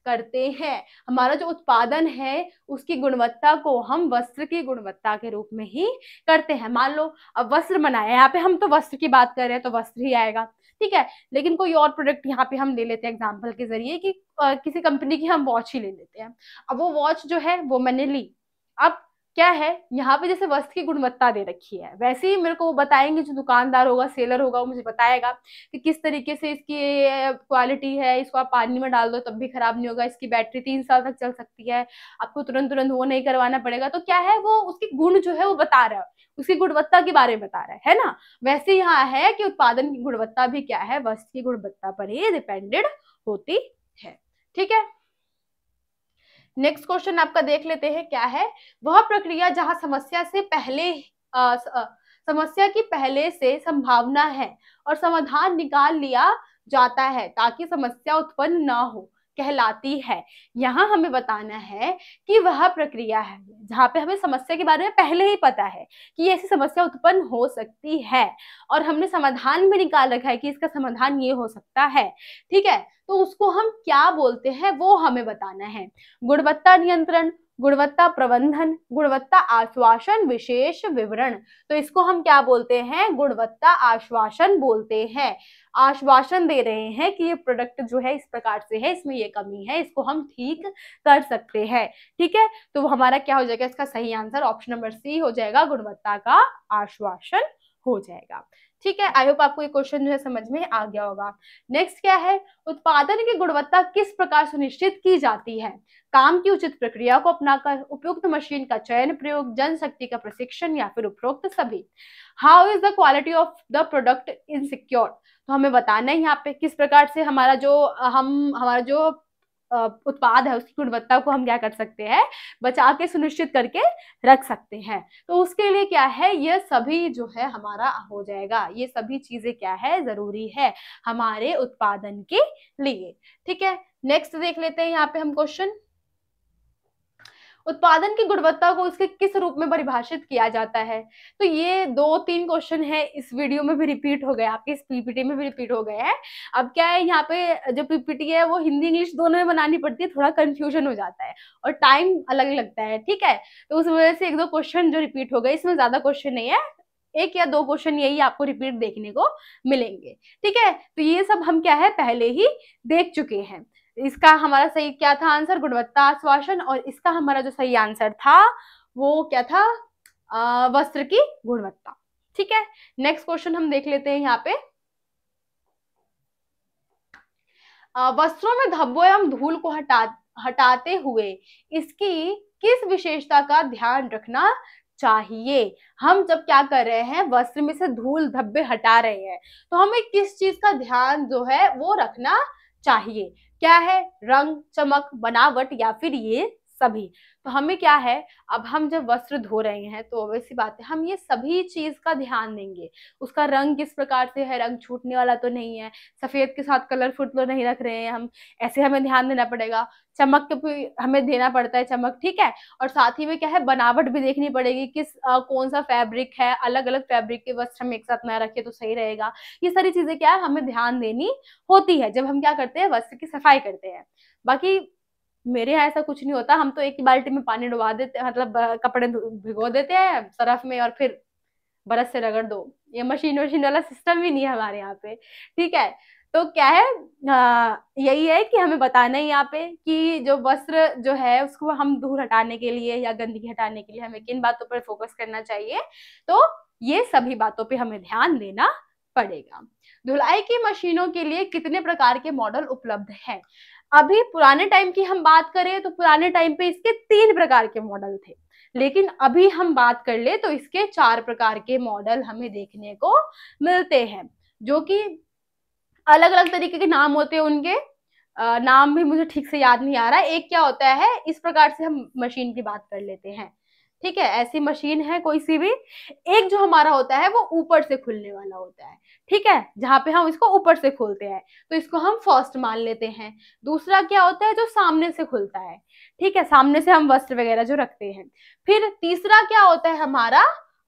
करते हैं। हमारा जो उत्पादन है उसकी गुणवत्ता को हम वस्त्र की गुणवत्ता के रूप में ही करते हैं। मान लो अब वस्त्र बनाया, यहाँ पे हम तो वस्त्र की बात कर रहे हैं तो वस्त्र ही आएगा, ठीक है। लेकिन कोई और प्रोडक्ट यहाँ पे हम ले लेते हैं एग्जाम्पल के जरिए कि किसी कंपनी की हम वॉच ही ले लेते हैं। अब वो वॉच जो है वो मैंने ली, अब क्या है यहाँ पे जैसे वस्त्र की गुणवत्ता दे रखी है, वैसे ही मेरे को वो बताएंगे, जो दुकानदार होगा, सेलर होगा, वो मुझे बताएगा कि किस तरीके से इसकी क्वालिटी है, इसको आप पानी में डाल दो तब भी खराब नहीं होगा, इसकी बैटरी 3 साल तक चल सकती है, आपको तुरंत तुरंत वो नहीं करवाना पड़ेगा। तो क्या है, वो उसकी गुण जो है वो बता रहा है, उसकी गुणवत्ता के बारे में बता रहा है ना। वैसे यहाँ है कि उत्पादन की गुणवत्ता भी क्या है, वस्त्र की गुणवत्ता पर ही डिपेंडेड होती है, ठीक है। नेक्स्ट क्वेश्चन आपका देख लेते हैं, क्या है, वह प्रक्रिया जहां समस्या से पहले समस्या की पहले से संभावना है और समाधान निकाल लिया जाता है ताकि समस्या उत्पन्न ना हो, कहलाती है। यहाँ हमें बताना है कि वह प्रक्रिया है जहाँ पे हमें समस्या के बारे में पहले ही पता है कि ऐसी समस्या उत्पन्न हो सकती है और हमने समाधान भी निकाल रखा है कि इसका समाधान ये हो सकता है, ठीक है। तो उसको हम क्या बोलते हैं वो हमें बताना है। गुणवत्ता नियंत्रण, गुणवत्ता प्रबंधन, गुणवत्ता आश्वासन, विशेष विवरण। तो इसको हम क्या बोलते हैं, गुणवत्ता आश्वासन बोलते हैं। आश्वासन दे रहे हैं कि ये प्रोडक्ट जो है इस प्रकार से है, इसमें ये कमी है, इसको हम ठीक कर सकते हैं, ठीक है। तो हमारा क्या हो जाएगा, इसका सही आंसर ऑप्शन नंबर सी हो जाएगा, गुणवत्ता का आश्वासन हो जाएगा, ठीक है। आई होप आपको ये क्वेश्चन जो है समझ में आ गया होगा। नेक्स्ट क्या है, उत्पादन की गुणवत्ता किस प्रकार सुनिश्चित की जाती है। काम की उचित प्रक्रिया को अपनाकर, उपयुक्त मशीन का चयन प्रयोग, जनशक्ति का प्रशिक्षण या फिर उपरोक्त सभी। How is the quality of the product insecure. तो हमें बताना है यहाँ पे किस प्रकार से हमारा जो उत्पाद है उसकी गुणवत्ता को हम क्या कर सकते हैं, बचा के सुनिश्चित करके रख सकते हैं। तो उसके लिए क्या है, ये सभी जो है हमारा हो जाएगा, ये सभी चीजें क्या है, जरूरी है हमारे उत्पादन के लिए, ठीक है। नेक्स्ट देख लेते हैं यहाँ पे हम क्वेश्चन, उत्पादन की गुणवत्ता को उसके किस रूप में परिभाषित किया जाता है। तो ये 2-3 क्वेश्चन है इस वीडियो में भी रिपीट हो गए, आपके इस पीपीटी में भी रिपीट हो गए हैं। अब क्या है, यहाँ पे जो पीपीटी है वो हिंदी इंग्लिश दोनों में बनानी पड़ती है, थोड़ा कंफ्यूजन हो जाता है और टाइम अलग लगता है, ठीक है। तो उस वजह से 1-2 क्वेश्चन जो रिपीट हो गए, इसमें ज्यादा क्वेश्चन नहीं है, 1 या 2 क्वेश्चन यही आपको रिपीट देखने को मिलेंगे, ठीक है। तो ये सब हम क्या है पहले ही देख चुके हैं। इसका हमारा सही क्या था आंसर, गुणवत्ता आश्वासन, और इसका हमारा जो सही आंसर था वो क्या था, वस्त्र की गुणवत्ता, ठीक है। नेक्स्ट क्वेश्चन हम देख लेते हैं यहाँ पे, वस्त्रों में धब्बों एवं धूल को हटाते हुए इसकी किस विशेषता का ध्यान रखना चाहिए। हम जब क्या कर रहे हैं, वस्त्र में से धूल धब्बे हटा रहे हैं, तो हमें किस चीज का ध्यान जो है वो रखना चाहिए। क्या है, रंग, चमक, बनावट या फिर ये सभी। तो हमें क्या है, अब हम जब वस्त्र धो रहे हैं तो वैसी बात है, हम ये सभी चीज का ध्यान देंगे। उसका रंग किस प्रकार से है, रंग छूटने वाला तो नहीं है, सफेद के साथ कलरफुल तो नहीं रख रहे हैं हम, ऐसे हमें ध्यान देना पड़ेगा। चमक के भी हमें देना पड़ता है चमक, ठीक है। और साथ ही में क्या है, बनावट भी देखनी पड़ेगी, कौन सा फैब्रिक है, अलग अलग फैब्रिक के वस्त्र हम एक साथ ना रखे तो सही रहेगा। ये सारी चीजें क्या है हमें ध्यान देनी होती है जब हम क्या करते हैं, वस्त्र की सफाई करते हैं। बाकी मेरे यहाँ ऐसा कुछ नहीं होता, हम तो एक ही बाल्टी में पानी डुबा देते हैं, मतलब कपड़े भिगो देते हैं सरफ में और फिर बरस से रगड़ दो। ये मशीन वाला सिस्टम भी नहीं है हमारे यहाँ पे, ठीक है। तो क्या है, यही है कि हमें बताना है यहाँ पे कि जो वस्त्र जो है उसको हम धूल हटाने के लिए या गंदगी हटाने के लिए हमें किन बातों पर फोकस करना चाहिए। तो ये सभी बातों पे हमें ध्यान देना पड़ेगा। धुलाई की मशीनों के लिए कितने प्रकार के मॉडल उपलब्ध हैं। अभी पुराने टाइम की हम बात करें तो पुराने टाइम पे इसके 3 प्रकार के मॉडल थे, लेकिन अभी हम बात कर ले तो इसके 4 प्रकार के मॉडल हमें देखने को मिलते हैं, जो कि अलग अलग तरीके के नाम होते हैं उनके। नाम भी मुझे ठीक से याद नहीं आ रहा। एक क्या होता है, इस प्रकार से हम मशीन की बात कर लेते हैं, ठीक है, ऐसी मशीन है कोई सी भी। एक जो हमारा होता है वो ऊपर से खुलने वाला होता है, ठीक है, जहां पे हम इसको ऊपर से खोलते हैं, तो इसको हम फर्स्ट मान लेते हैं। दूसरा क्या होता है, जो सामने से खुलता है, ठीक है, सामने से हम वस्त्र वगैरह जो रखते हैं। फिर तीसरा क्या होता है हमारा,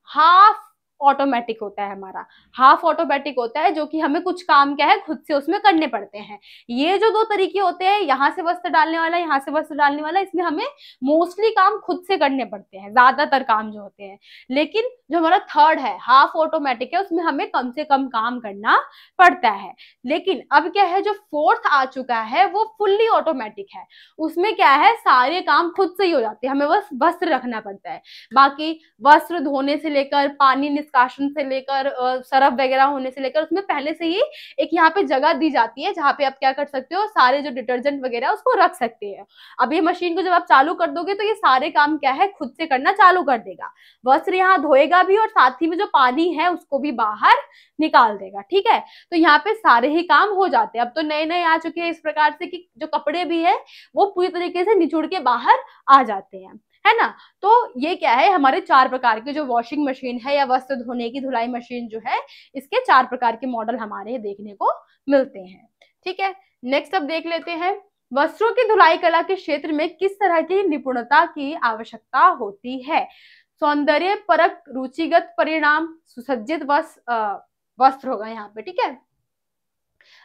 हाफ ऑटोमेटिक होता है हमारा। हाफ ऑटोमेटिक होता है जो कि हमें कुछ काम क्या है खुद से उसमें करने पड़ते हैं। ये जो दो तरीके होते हैं, यहाँ से वस्त्र डालने वाला, यहाँ से वस्त्र डालने वाला, इसमें हमें मोस्टली काम खुद से करने पड़ते हैं, ज्यादातर काम जो होते हैं। लेकिन जो हमारा थर्ड है, हाफ ऑटोमेटिक है, उसमें हमें कम से कम काम करना पड़ता है। लेकिन अब क्या है, जो फोर्थ आ चुका है वो फुल्ली ऑटोमेटिक है। उसमें क्या है, सारे काम खुद से ही हो जाते हैं, हमें बस वस्त्र रखना पड़ता है। बाकी वस्त्र धोने से लेकर, पानी निष्कासन से लेकर, सरफ वगैरह होने से लेकर, उसमें पहले से ही एक यहाँ पे जगह दी जाती है जहाँ पे आप क्या कर सकते हो, सारे जो डिटर्जेंट वगैरह उसको रख सकते हैं। अब ये मशीन को जब आप चालू कर दोगे तो ये सारे काम क्या है खुद से करना चालू कर देगा। वस्त्र यहाँ धोएगा भी और साथ ही में जो पानी है उसको भी बाहर निकाल देगा, ठीक है। तो यहाँ पे सारे ही काम हो जाते हैं। अब तो नए नए आ चुके हैं इस प्रकार से कि जो कपड़े भी है वो पूरी तरीके से निचुड़ के बाहर आ जाते हैं, है ना। तो ये क्या है, हमारे चार प्रकार के जो वॉशिंग मशीन है या वस्त्र धोने की धुलाई मशीन जो है, इसके चार प्रकार के मॉडल हमारे देखने को मिलते हैं, ठीक है। नेक्स्ट अब देख लेते हैं, वस्त्रों की धुलाई कला के क्षेत्र में किस तरह की निपुणता की आवश्यकता होती है। सौंदर्य परक, रुचिगत परिणाम, सुसज्जित वस्त्र होगा यहाँ पे, ठीक है।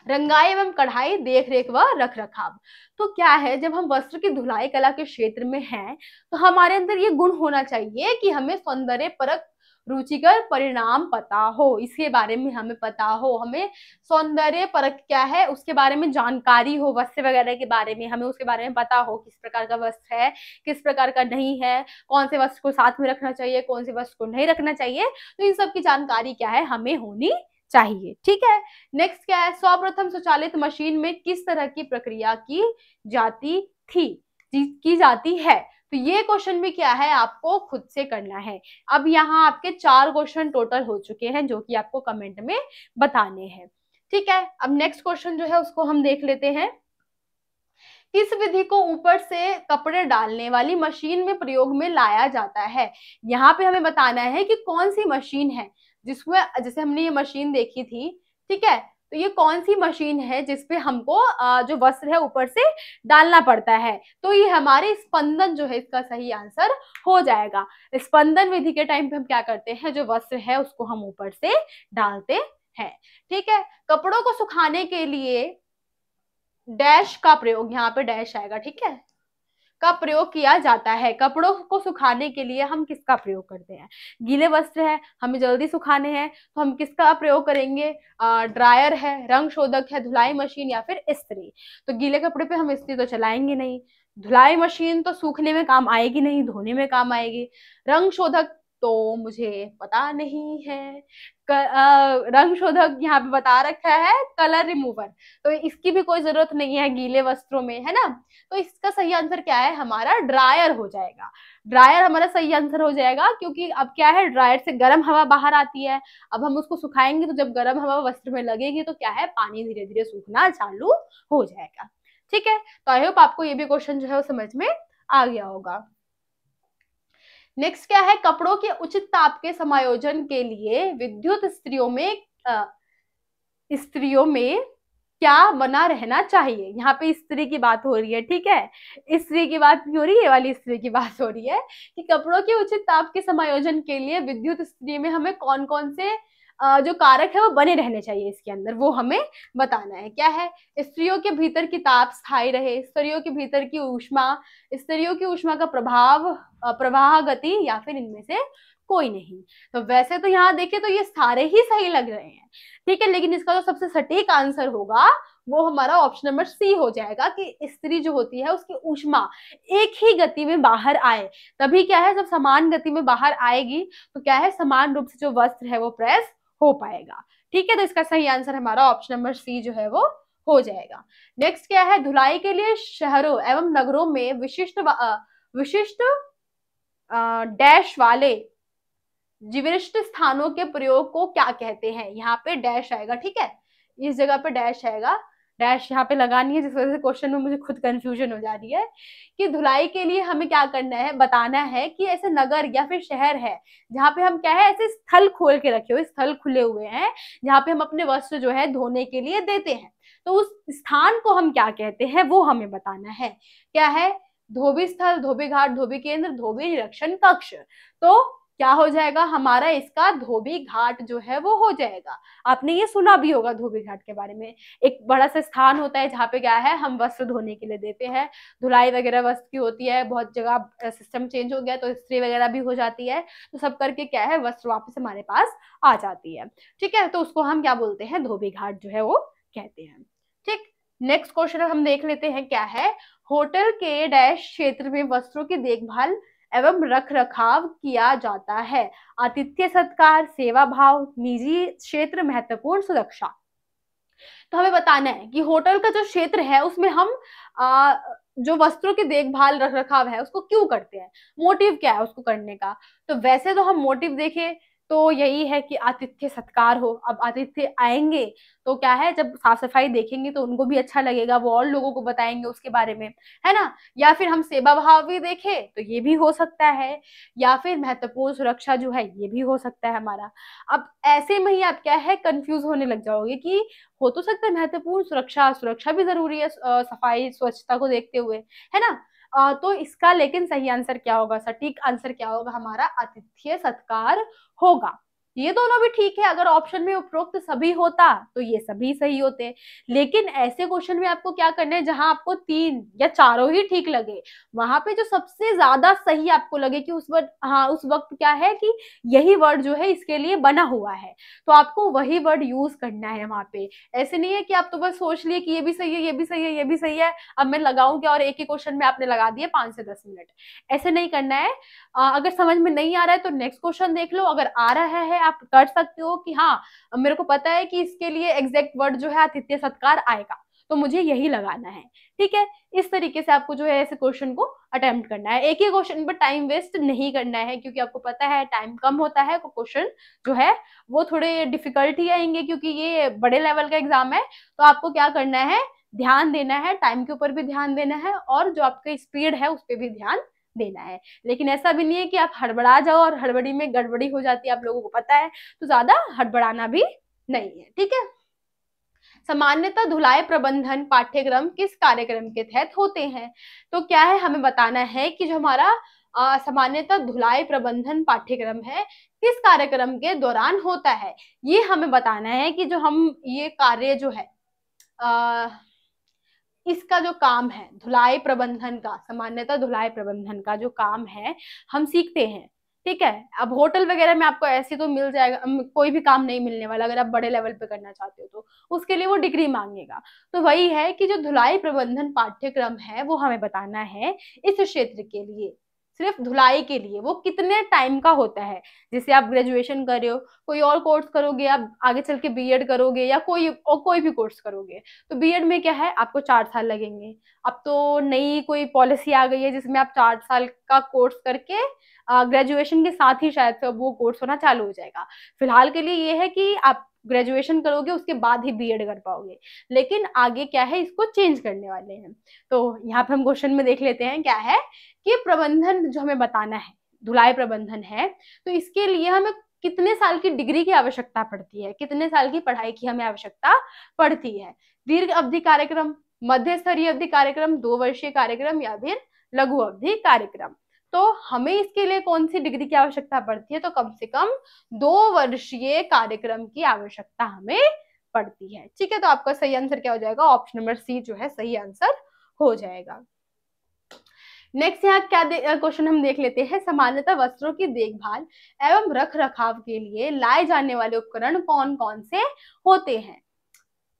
रंगाई एवं कढ़ाई, देख रेख व रख रखाव। तो क्या है, जब हम वस्त्र की धुलाई कला के क्षेत्र में हैं तो हमारे अंदर ये गुण होना चाहिए कि हमें सौंदर्य परक, रुचिकर परिणाम पता हो, इसके बारे में हमें पता हो, हमें सौंदर्य परक क्या है उसके बारे में जानकारी हो, वस्त्र वगैरह के बारे में हमें उसके बारे में पता हो, किस प्रकार का वस्त्र है, किस प्रकार का नहीं है, कौन से वस्त्र को साथ में रखना चाहिए, कौन से वस्त्र को नहीं रखना चाहिए। तो इन सब की जानकारी क्या है हमें होनी चाहिए, ठीक है। नेक्स्ट क्या है, सर्वप्रथम स्वचालित मशीन में किस तरह की प्रक्रिया की जाती थी, की जाती है। तो ये क्वेश्चन भी क्या है आपको खुद से करना है। अब यहाँ आपके 4 क्वेश्चन टोटल हो चुके हैं जो कि आपको कमेंट में बताने हैं, ठीक है। अब नेक्स्ट क्वेश्चन जो है उसको हम देख लेते हैं। किस विधि को ऊपर से कपड़े डालने वाली मशीन में प्रयोग में लाया जाता है। यहाँ पे हमें बताना है कि कौन सी मशीन है जिसमें, जैसे हमने ये मशीन देखी थी, ठीक है, तो ये कौन सी मशीन है जिसपे हमको जो वस्त्र है ऊपर से डालना पड़ता है। तो ये हमारे स्पंदन जो है इसका सही आंसर हो जाएगा। स्पंदन विधि के टाइम पे हम क्या करते हैं, जो वस्त्र है उसको हम ऊपर से डालते हैं, ठीक है। कपड़ों को सुखाने के लिए डैश का प्रयोग, यहाँ पे डैश आएगा, ठीक है, का प्रयोग किया जाता है। कपड़ों को सुखाने के लिए हम किसका प्रयोग करते हैं, गीले वस्त्र है, हमें जल्दी सुखाने हैं तो हम किसका प्रयोग करेंगे, ड्रायर है, रंग शोधक है, धुलाई मशीन या फिर इस्त्री। तो गीले कपड़े पे हम इस्त्री तो चलाएंगे नहीं, धुलाई मशीन तो सूखने में काम आएगी नहीं, धोने में काम आएगी। रंग शोधक तो मुझे पता नहीं है, रंग शोधक यहाँ पे बता रखा है कलर रिमूवर, तो इसकी भी कोई जरूरत नहीं है गीले वस्त्रों में, है ना। तो इसका सही आंसर क्या है, हमारा ड्रायर हो जाएगा। ड्रायर हमारा सही आंसर हो जाएगा क्योंकि अब क्या है, ड्रायर से गर्म हवा बाहर आती है, अब हम उसको सुखाएंगे तो जब गर्म हवा वस्त्र में लगेगी तो क्या है, पानी धीरे धीरे सूखना चालू हो जाएगा, ठीक है। तो आई होप आपको ये भी क्वेश्चन जो है वो समझ में आ गया होगा। नेक्स्ट क्या है, कपड़ों के उचित ताप के समायोजन के लिए विद्युत स्त्रियों में क्या बना रहना चाहिए। यहाँ पे स्त्री की बात हो रही है, ठीक है, स्त्री की बात नहीं हो रही है, वाली स्त्री की बात हो रही है कि कपड़ों के उचित ताप के समायोजन के लिए विद्युत स्त्री में हमें कौन कौन से जो कारक है वो बने रहने चाहिए इसके अंदर, वो हमें बताना है। क्या है, स्त्रियों के भीतर की ताप स्थायी रहे, स्त्रियों के भीतर की ऊष्मा, स्त्रियों की ऊष्मा का प्रवाह गति, या फिर इनमें से कोई नहीं। तो वैसे तो यहाँ देखे तो ये सारे ही सही लग रहे हैं, ठीक है, लेकिन इसका जो सबसे सटीक आंसर होगा वो हमारा ऑप्शन नंबर सी हो जाएगा कि स्त्री जो होती है उसकी ऊष्मा एक ही गति में बाहर आए, तभी क्या है, जब समान गति में बाहर आएगी तो क्या है, समान रूप से जो वस्त्र है वो प्रेस हो पाएगा, ठीक है। तो इसका सही आंसर हमारा ऑप्शन नंबर सी जो है वो हो जाएगा। नेक्स्ट क्या है, धुलाई के लिए शहरों एवं नगरों में विशिष्ट डैश वाले जीविष्ट स्थानों के प्रयोग को क्या कहते हैं। यहाँ पे डैश आएगा, ठीक है, इस जगह पे डैश आएगा, डैश यहाँ पे लगानी है, जिस वजह से क्वेश्चन में मुझे खुद कंफ्यूजन हो जा रही है कि धुलाई के लिए हमें क्या करना है, बताना है कि ऐसे नगर या फिर शहर है जहाँ पे हम क्या है ऐसे स्थल खोल के रखे हुए, स्थल खुले हुए हैं जहाँ पे हम अपने वस्त्र जो है धोने के लिए देते हैं, तो उस स्थान को हम क्या कहते हैं वो हमें बताना है। क्या है? धोबी स्थल, धोबी घाट, धोबी केंद्र, धोबी निरीक्षण कक्ष। तो क्या हो जाएगा हमारा, इसका धोबी घाट जो है वो हो जाएगा। आपने ये सुना भी होगा धोबी घाट के बारे में। एक बड़ा सा स्थान होता है जहाँ पे क्या है हम वस्त्र धोने के लिए देते हैं, धुलाई वगैरह वस्त्र की होती है। बहुत जगह सिस्टम चेंज हो गया तो इस्त्री वगैरह भी हो जाती है, तो सब करके क्या है वस्त्र वापस हमारे पास आ जाती है। ठीक है, तो उसको हम क्या बोलते हैं, धोबी घाट जो है वो कहते हैं। ठीक, नेक्स्ट क्वेश्चन हम देख लेते हैं क्या है। होटल के डैश क्षेत्र में वस्त्रों की देखभाल एवं रख रखाव किया जाता है। आतिथ्य सत्कार, सेवा भाव, निजी क्षेत्र, महत्वपूर्ण सुरक्षा। तो हमें बताना है कि होटल का जो क्षेत्र है उसमें हम जो वस्त्रों की देखभाल रख रखाव है उसको क्यों करते हैं, मोटिव क्या है उसको करने का। तो वैसे तो हम मोटिव देखें तो यही है कि आतिथ्य सत्कार हो। अब आतिथ्य आएंगे तो क्या है, जब साफ सफाई देखेंगे तो उनको भी अच्छा लगेगा, वो और लोगों को बताएंगे उसके बारे में, है ना। या फिर हम सेवा भाव भी देखें तो ये भी हो सकता है, या फिर महत्वपूर्ण सुरक्षा जो है ये भी हो सकता है हमारा। अब ऐसे में ही आप क्या है कंफ्यूज होने लग जाओगे कि हो तो सकता है महत्वपूर्ण सुरक्षा, सुरक्षा भी जरूरी है सफाई स्वच्छता को देखते हुए, है ना। तो इसका लेकिन सही आंसर क्या होगा, सटीक आंसर क्या होगा हमारा, आतिथ्य सत्कार होगा। ये दोनों भी ठीक है, अगर ऑप्शन में उपरोक्त सभी होता तो ये सभी सही होते। लेकिन ऐसे क्वेश्चन में आपको क्या करना है जहां आपको तीन या चारों ही ठीक लगे, वहां पे जो सबसे ज्यादा सही आपको लगे कि उस वक्त, हाँ उस वक्त क्या है कि यही वर्ड जो है इसके लिए बना हुआ है, तो आपको वही वर्ड यूज करना है वहां पे। ऐसे नहीं है कि आप तो बस सोच लिए कि ये भी सही है, ये भी सही है, ये भी सही है, अब मैं लगाऊं क्या, और एक ही क्वेश्चन में आपने लगा दिए 5 से 10 मिनट। ऐसे नहीं करना है। अगर समझ में नहीं आ रहा है तो नेक्स्ट क्वेश्चन देख लो, अगर आ रहा है आप कर सकते हो कि हाँ मेरे को पता है कि इसके लिए एग्जैक्ट वर्ड जो है आतिथ्य सत्कार आएगा, तो मुझे यही लगाना है। ठीक है, इस तरीके से आपको जो है ऐसे क्वेश्चन को अटेम्प्ट करना है। एक ही क्वेश्चन पर टाइम वेस्ट नहीं करना है, क्योंकि आपको पता है टाइम कम होता है, तो क्वेश्चन जो है वो थोड़े डिफिकल्ट ही आएंगे, क्योंकि ये बड़े लेवल का एग्जाम है। तो आपको क्या करना है, ध्यान देना है, टाइम के ऊपर भी ध्यान देना है, और जो आपका स्पीड है उस पर भी ध्यान देना है। लेकिन ऐसा भी नहीं है कि आप हड़बड़ा जाओ, और हड़बड़ी में गड़बड़ी हो जाती है, आप लोगों को पता है, तो ज्यादा हड़बड़ाना भी नहीं है। ठीक है, सामान्यतः धुलाई प्रबंधन पाठ्यक्रम किस कार्यक्रम के तहत होते हैं। तो क्या है हमें बताना है कि जो हमारा सामान्यतः धुलाई प्रबंधन पाठ्यक्रम है किस कार्यक्रम के दौरान होता है। ये हमें बताना है कि जो हम ये कार्य जो है इसका जो काम है धुलाई प्रबंधन का, सामान्यतः धुलाई प्रबंधन का जो काम है हम सीखते हैं। ठीक है, अब होटल वगैरह में आपको ऐसे तो मिल जाएगा, कोई भी काम नहीं मिलने वाला। अगर आप बड़े लेवल पे करना चाहते हो तो उसके लिए वो डिग्री मांगेगा। तो वही है कि जो धुलाई प्रबंधन पाठ्यक्रम है वो हमें बताना है इस क्षेत्र के लिए, सिर्फ धुलाई के लिए वो कितने टाइम का होता है। जैसे आप ग्रेजुएशन कर रहे हो, कोई और कोर्स करोगे, आप आगे चल के बीएड करोगे या कोई भी कोर्स करोगे, तो बीएड में क्या है आपको 4 साल लगेंगे। अब तो नई कोई पॉलिसी आ गई है जिसमें आप 4 साल का कोर्स करके ग्रेजुएशन के साथ ही शायद से वो कोर्स होना चालू हो जाएगा। फिलहाल के लिए ये है कि आप ग्रेजुएशन करोगे उसके बाद ही बीएड कर पाओगे, लेकिन आगे क्या है इसको चेंज करने वाले हैं। तो यहाँ पे हम क्वेश्चन में देख लेते हैं क्या है कि प्रबंधन जो हमें बताना है, धुलाई प्रबंधन है, तो इसके लिए हमें कितने साल की डिग्री की आवश्यकता पड़ती है, कितने साल की पढ़ाई की हमें आवश्यकता पड़ती है। दीर्घ अवधि कार्यक्रम, मध्य स्तरीय अवधि कार्यक्रम, 2 वर्षीय कार्यक्रम, या फिर लघु अवधि कार्यक्रम। तो हमें इसके लिए कौन सी डिग्री की आवश्यकता पड़ती है, तो कम से कम 2 वर्षीय कार्यक्रम की आवश्यकता हमें पड़ती है। ठीक है, तो आपका सही आंसर क्या हो जाएगा, ऑप्शन नंबर सी जो है सही आंसर हो जाएगा। नेक्स्ट यहाँ क्या क्वेश्चन हम देख लेते हैं, सामान्यतः वस्त्रों की देखभाल एवं रख रखाव के लिए लाए जाने वाले उपकरण कौन कौन से होते हैं।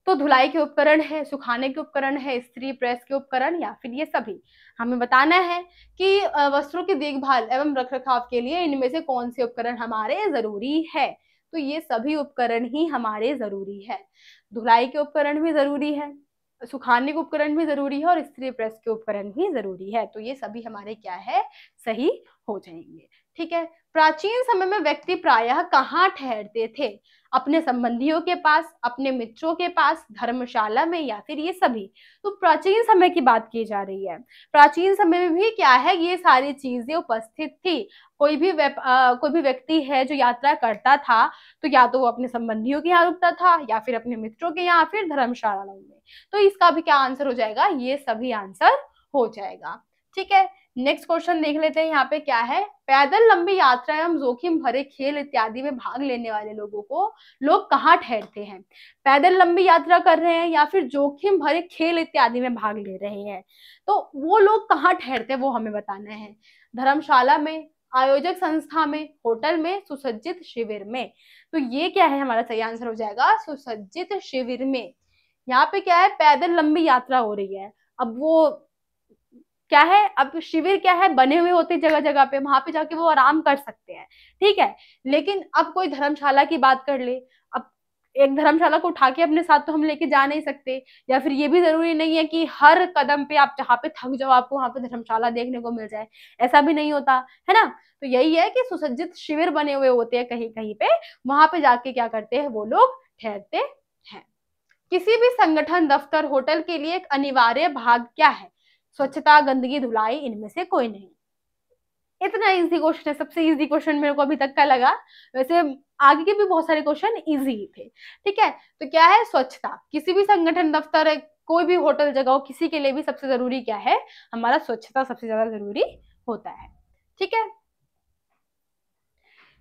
तो धुलाई के उपकरण है, सुखाने के उपकरण है, इस्त्री प्रेस के उपकरण, या फिर ये सभी। हमें बताना है कि वस्त्रों की देखभाल एवं रख रखाव के लिए इनमें से कौन से उपकरण हमारे जरूरी है। तो ये सभी उपकरण ही हमारे जरूरी है। धुलाई के उपकरण भी जरूरी है, सुखाने के उपकरण भी जरूरी है, और इस्त्री प्रेस के उपकरण भी जरूरी है। तो ये सभी हमारे क्या है, सही हो जाएंगे। ठीक है। प्राचीन समय में व्यक्ति प्रायः कहाँ ठहरते थे? अपने संबंधियों के पास, अपने मित्रों के पास, धर्मशाला में, या फिर ये सभी? तो प्राचीन समय की बात की जा रही है। प्राचीन समय में भी क्या है, ये सारी चीजें उपस्थित थी। कोई भी व्यक्ति है जो यात्रा करता था, तो या तो वो अपने संबंधियों के यहाँ रुकता था, या फिर अपने मित्रों के यहाँ, फिर धर्मशाला में। तो इसका भी क्या आंसर हो जाएगा? ये सभी आंसर हो जाएगा। ठीक है, नेक्स्ट क्वेश्चन देख लेते हैं। यहाँ पे क्या है, पैदल लंबी यात्रा एवं जोखिम भरे खेल इत्यादि में भाग लेने वाले लोगों को लोग कहाँ ठहरते हैं? पैदल लंबी यात्रा कर रहे हैं या फिर जोखिम भरे खेल इत्यादि में भाग ले रहे हैं, तो वो लोग कहाँ ठहरते हैं वो हमें बताना है। धर्मशाला में, आयोजक संस्था में, होटल में, सुसज्जित शिविर में? तो ये क्या है, हमारा सही आंसर हो जाएगा सुसज्जित शिविर में। यहाँ पे क्या है, पैदल लंबी यात्रा हो रही है। अब वो क्या है, अब शिविर क्या है, बने हुए होते जगह जगह पे, वहां पे जाके वो आराम कर सकते हैं। ठीक है, लेकिन अब कोई धर्मशाला की बात कर ले, अब एक धर्मशाला को उठा के अपने साथ तो हम लेके जा नहीं सकते, या फिर ये भी जरूरी नहीं है कि हर कदम पे आप जहाँ पे थक जाओ आपको वहां पे धर्मशाला देखने को मिल जाए, ऐसा भी नहीं होता है ना। तो यही है कि सुसज्जित शिविर बने हुए होते हैं कहीं कहीं पे, वहां पे जाके क्या करते हैं वो लोग, ठहरते हैं। किसी भी संगठन, दफ्तर, होटल के लिए एक अनिवार्य भाग क्या है? स्वच्छता, गंदगी, धुलाई, इनमें से कोई नहीं। इतना इजी क्वेश्चन है, सबसे इजी क्वेश्चन मेरे को अभी तक का लगा। वैसे आगे के भी बहुत सारे क्वेश्चन इजी थे। ठीक है, तो क्या है, स्वच्छता। किसी भी संगठन, दफ्तर, कोई भी होटल जगह हो, किसी के लिए भी सबसे जरूरी क्या है, हमारा स्वच्छता सबसे ज्यादा जरूरी होता है। ठीक है,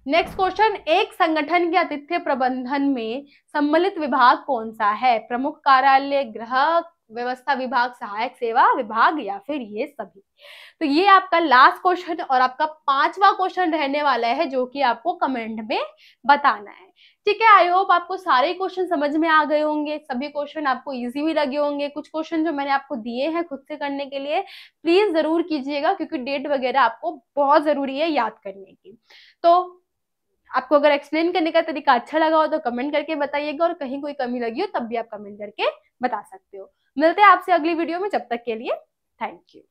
नेक्स्ट क्वेश्चन, एक संगठन के आतिथ्य प्रबंधन में सम्मिलित विभाग कौन सा है? प्रमुख कार्यालय, गृह व्यवस्था विभाग, सहायक सेवा विभाग, या फिर ये सभी? तो ये आपका लास्ट क्वेश्चन और आपका 5वां क्वेश्चन रहने वाला है, जो कि आपको कमेंट में बताना है। ठीक है, आई होप आपको सारे क्वेश्चन समझ में आ गए होंगे, सभी क्वेश्चन आपको इजी भी लगे होंगे। कुछ क्वेश्चन जो मैंने आपको दिए हैं खुद से करने के लिए, प्लीज जरूर कीजिएगा, क्योंकि डेट वगैरह आपको बहुत जरूरी है याद करने की। तो आपको अगर एक्सप्लेन करने का तरीका अच्छा लगा हो तो कमेंट करके बताइएगा, और कहीं कोई कमी लगी हो तब भी आप कमेंट करके बता सकते हो। मिलते हैं आपसे अगली वीडियो में, जब तक के लिए थैंक यू।